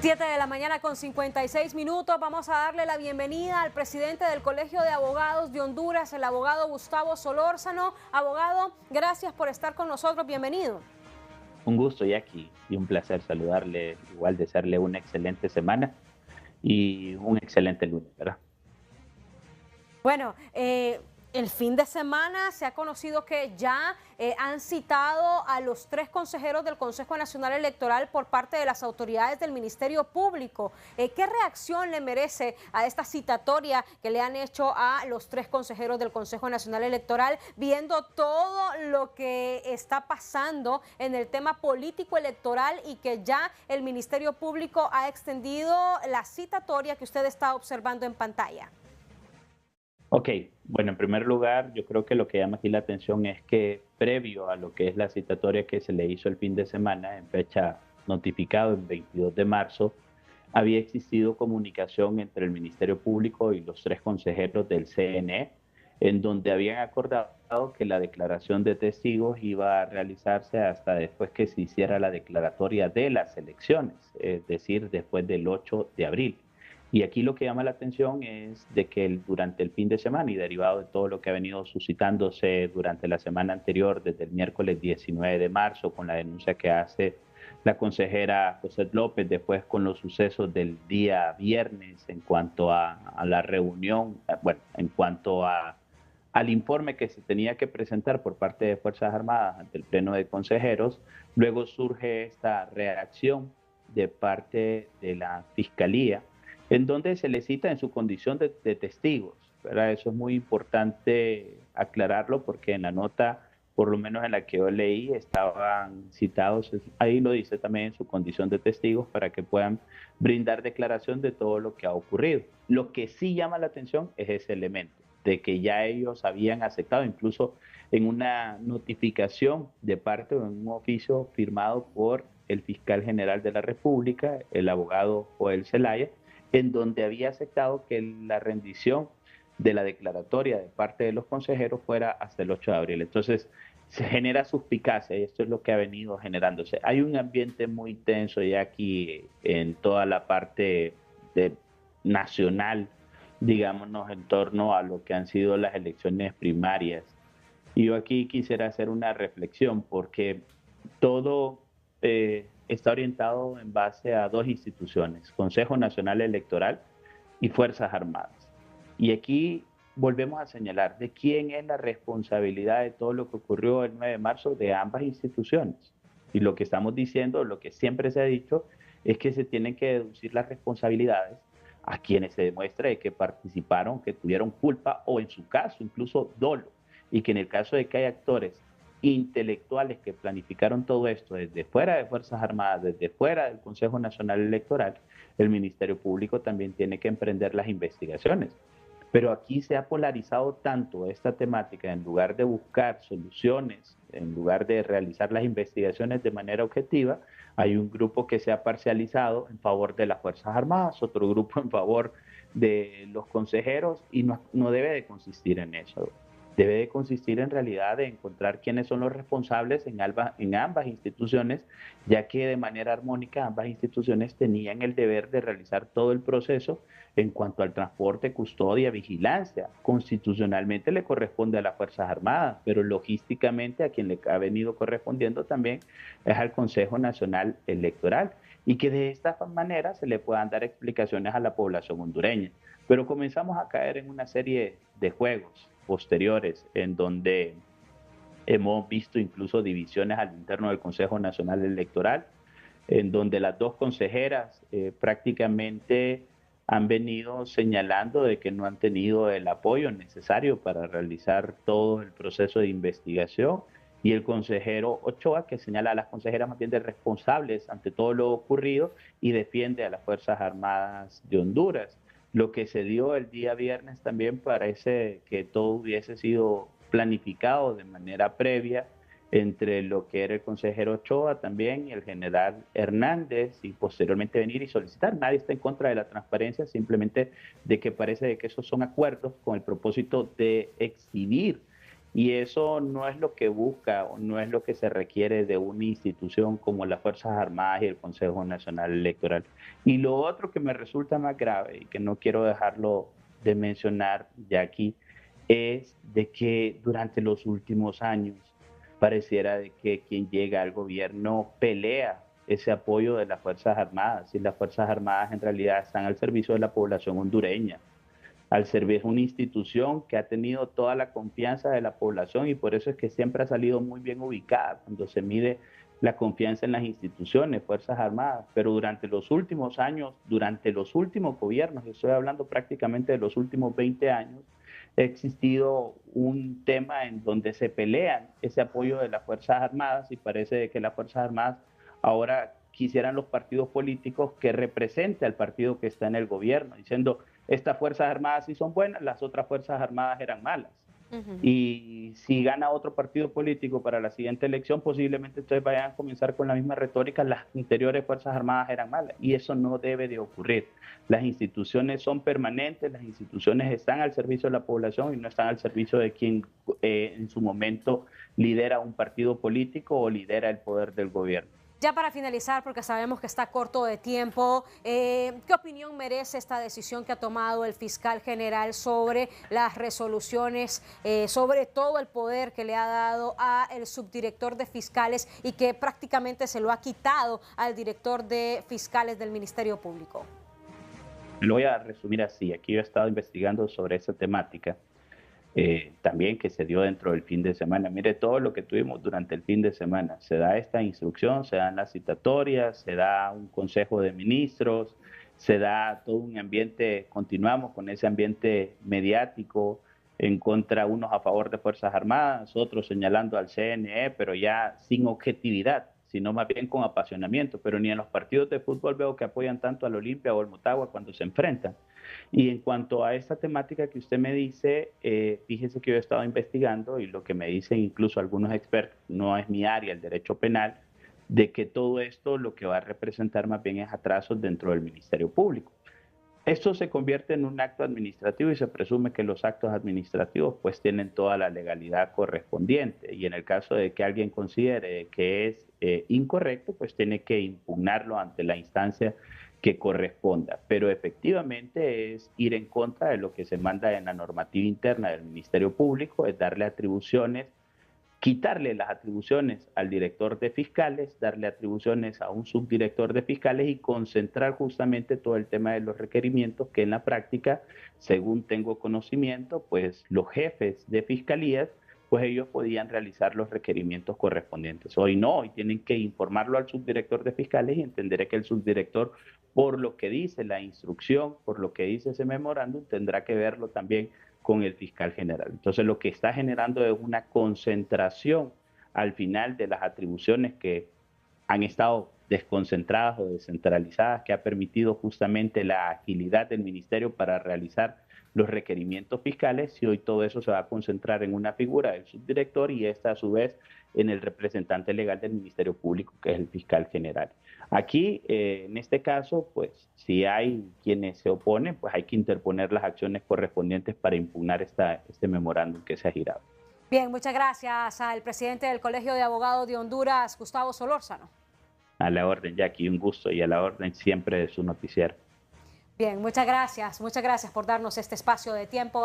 7 de la mañana con 56 minutos. Vamos a darle la bienvenida al presidente del Colegio de Abogados de Honduras, el abogado Gustavo Solórzano. Abogado, gracias por estar con nosotros. Bienvenido. Un gusto, Jackie, y un placer saludarle, igual desearle una excelente semana y un excelente lunes, ¿verdad? Bueno, el fin de semana se ha conocido que ya han citado a los 3 consejeros del Consejo Nacional Electoral por parte de las autoridades del Ministerio Público. ¿Qué reacción le merece a esta citatoria que le han hecho a los 3 consejeros del Consejo Nacional Electoral, viendo todo lo que está pasando en el tema político electoral y que ya el Ministerio Público ha extendido la citatoria que usted está observando en pantalla? Ok, bueno, en primer lugar, yo creo que lo que llama aquí la atención es que previo a lo que es la citatoria que se le hizo el fin de semana, en fecha notificado el 22 de marzo, había existido comunicación entre el Ministerio Público y los 3 consejeros del CNE, en donde habían acordado que la declaración de testigos iba a realizarse hasta después que se hiciera la declaratoria de las elecciones, es decir, después del 8 de abril. Y aquí lo que llama la atención es de que durante el fin de semana y derivado de todo lo que ha venido suscitándose durante la semana anterior, desde el miércoles 19 de marzo, con la denuncia que hace la consejera José López, después con los sucesos del día viernes en cuanto a la reunión, bueno, en cuanto al informe que se tenía que presentar por parte de Fuerzas Armadas ante el Pleno de Consejeros, luego surge esta reacción de parte de la Fiscalía, en donde se le cita en su condición de testigos, ¿verdad? Eso es muy importante aclararlo porque en la nota, por lo menos en la que yo leí, estaban citados, ahí lo dice también en su condición de testigos para que puedan brindar declaración de todo lo que ha ocurrido. Lo que sí llama la atención es ese elemento, de que ya ellos habían aceptado, incluso en una notificación de parte o en un oficio firmado por el fiscal general de la República, el abogado Joel Zelaya, en donde había aceptado que la rendición de la declaratoria de parte de los consejeros fuera hasta el 8 de abril. Entonces, se genera suspicacia y esto es lo que ha venido generándose. Hay un ambiente muy tenso ya aquí en toda la parte nacional, digámonos, en torno a lo que han sido las elecciones primarias. Y yo aquí quisiera hacer una reflexión porque todo está orientado en base a 2 instituciones, Consejo Nacional Electoral y Fuerzas Armadas. Y aquí volvemos a señalar de quién es la responsabilidad de todo lo que ocurrió el 9 de marzo de ambas instituciones. Y lo que estamos diciendo, lo que siempre se ha dicho, es que se tienen que deducir las responsabilidades a quienes se demuestre que participaron, que tuvieron culpa o en su caso incluso dolo. Y que en el caso de que hay actores intelectuales que planificaron todo esto desde fuera de Fuerzas Armadas, desde fuera del Consejo Nacional Electoral, el Ministerio Público también tiene que emprender las investigaciones. Pero aquí se ha polarizado tanto esta temática, en lugar de buscar soluciones, en lugar de realizar las investigaciones de manera objetiva, hay un grupo que se ha parcializado en favor de las Fuerzas Armadas, otro grupo en favor de los consejeros, y no debe de consistir en eso. Debe de consistir en realidad de encontrar quiénes son los responsables en ambas instituciones, ya que de manera armónica ambas instituciones tenían el deber de realizar todo el proceso en cuanto al transporte, custodia, vigilancia. Constitucionalmente le corresponde a las Fuerzas Armadas, pero logísticamente a quien le ha venido correspondiendo también es al Consejo Nacional Electoral, y que de esta manera se le puedan dar explicaciones a la población hondureña. Pero comenzamos a caer en una serie de juegos posteriores en donde hemos visto incluso divisiones al interno del Consejo Nacional Electoral, en donde las 2 consejeras prácticamente han venido señalando de que no han tenido el apoyo necesario para realizar todo el proceso de investigación, y el consejero Ochoa, que señala a las consejeras más bien de responsables ante todo lo ocurrido y defiende a las Fuerzas Armadas de Honduras. Lo que se dio el día viernes también parece que todo hubiese sido planificado de manera previa entre lo que era el consejero Ochoa también y el general Hernández, y posteriormente venir y solicitar. Nadie está en contra de la transparencia, simplemente de que parece de que esos son acuerdos con el propósito de exhibir Y eso no es lo que busca o no es lo que se requiere de una institución como las Fuerzas Armadas y el Consejo Nacional Electoral. Y lo otro que me resulta más grave y que no quiero dejarlo de mencionar ya aquí es de que durante los últimos años pareciera de que quien llega al gobierno pelea ese apoyo de las Fuerzas Armadas y las Fuerzas Armadas en realidad están al servicio de la población hondureña, al servir una institución que ha tenido toda la confianza de la población y por eso es que siempre ha salido muy bien ubicada cuando se mide la confianza en las instituciones, Fuerzas Armadas, pero durante los últimos años, durante los últimos gobiernos, estoy hablando prácticamente de los últimos 20 años, ha existido un tema en donde se pelean ese apoyo de las Fuerzas Armadas y parece que las Fuerzas Armadas ahora quisieran los partidos políticos que represente al partido que está en el gobierno, diciendo, estas Fuerzas Armadas sí son buenas, las otras Fuerzas Armadas eran malas. Ujú. Y si gana otro partido político para la siguiente elección, posiblemente ustedes vayan a comenzar con la misma retórica, las anteriores Fuerzas Armadas eran malas, y eso no debe de ocurrir. Las instituciones son permanentes, las instituciones están al servicio de la población y no están al servicio de quien en su momento lidera un partido político o lidera el poder del gobierno. Ya para finalizar, porque sabemos que está corto de tiempo, ¿qué opinión merece esta decisión que ha tomado el fiscal general sobre las resoluciones, sobre todo el poder que le ha dado al subdirector de fiscales y que prácticamente se lo ha quitado al director de fiscales del Ministerio Público? Lo voy a resumir así. Aquí yo he estado investigando sobre esa temática también que se dio dentro del fin de semana. Mire todo lo que tuvimos durante el fin de semana. Se da esta instrucción, se dan las citatorias, se da un consejo de ministros, se da todo un ambiente, continuamos con ese ambiente mediático en contra, unos a favor de Fuerzas Armadas, otros señalando al CNE, pero ya sin objetividad, sino más bien con apasionamiento. Pero ni en los partidos de fútbol veo que apoyan tanto al Olimpia o al Motagua cuando se enfrentan. Y en cuanto a esta temática que usted me dice, fíjese que yo he estado investigando y lo que me dicen incluso algunos expertos, no es mi área, el derecho penal, de que todo esto lo que va a representar más bien es atrasos dentro del Ministerio Público. Esto se convierte en un acto administrativo y se presume que los actos administrativos pues tienen toda la legalidad correspondiente y en el caso de que alguien considere que es incorrecto pues tiene que impugnarlo ante la instancia que corresponda, pero efectivamente es ir en contra de lo que se manda en la normativa interna del Ministerio Público, es darle atribuciones, quitarle las atribuciones al director de fiscales, darle atribuciones a un subdirector de fiscales y concentrar justamente todo el tema de los requerimientos que en la práctica, según tengo conocimiento, pues los jefes de fiscalías, pues ellos podían realizar los requerimientos correspondientes. Hoy no, hoy tienen que informarlo al subdirector de fiscales y entenderé que el subdirector, por lo que dice la instrucción, por lo que dice ese memorándum, tendrá que verlo también con el fiscal general. Entonces lo que está generando es una concentración al final de las atribuciones que han estado desconcentradas o descentralizadas, que ha permitido justamente la agilidad del ministerio para realizar los requerimientos fiscales y hoy todo eso se va a concentrar en una figura del subdirector y esta a su vez en el representante legal del Ministerio Público, que es el fiscal general. Aquí, en este caso, pues si hay quienes se oponen, pues hay que interponer las acciones correspondientes para impugnar este memorándum que se ha girado. Bien, muchas gracias al presidente del Colegio de Abogados de Honduras, Gustavo Solórzano. A la orden, Jackie, un gusto y a la orden siempre de su noticiero. Bien, muchas gracias por darnos este espacio de tiempo.